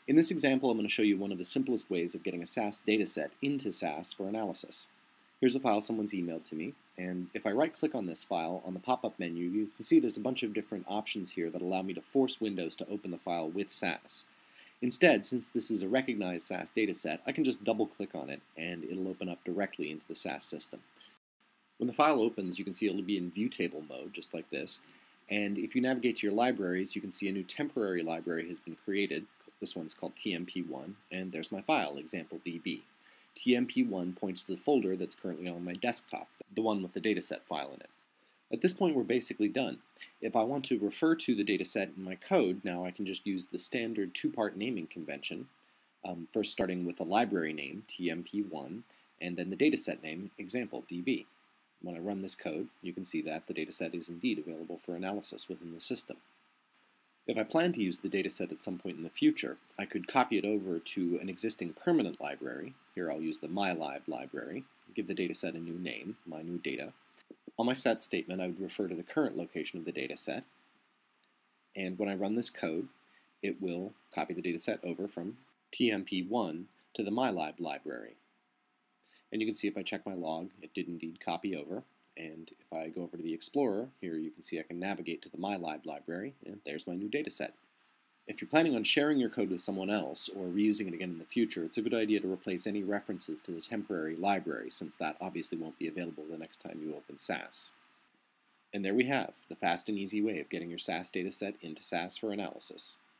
In this example, I'm going to show you one of the simplest ways of getting a SAS dataset into SAS for analysis. Here's a file someone's emailed to me, and if I right-click on this file, on the pop-up menu, you can see there's a bunch of different options here that allow me to force Windows to open the file with SAS. Instead, since this is a recognized SAS dataset, I can just double-click on it, and it'll open up directly into the SAS system. When the file opens, you can see it'll be in ViewTable mode, just like this, and if you navigate to your libraries, you can see a new temporary library has been created. This one's called TMP1, and there's my file, example.db. TMP1 points to the folder that's currently on my desktop, the one with the dataset file in it. At this point, we're basically done. If I want to refer to the dataset in my code, now I can just use the standard two-part naming convention, first starting with the library name, TMP1, and then the dataset name, example.db. When I run this code, you can see that the dataset is indeed available for analysis within the system. If I plan to use the dataset at some point in the future, I could copy it over to an existing permanent library. Here I'll use the mylib library, give the dataset a new name, my new data. On my set statement, I would refer to the current location of the dataset, and when I run this code, it will copy the dataset over from TMP1 to the mylib library. And you can see if I check my log, it did indeed copy over. And if I go over to the Explorer, here you can see I can navigate to the mylib library, and there's my new dataset. If you're planning on sharing your code with someone else or reusing it again in the future, it's a good idea to replace any references to the temporary library, since that obviously won't be available the next time you open SAS. And there we have the fast and easy way of getting your SAS dataset into SAS for analysis.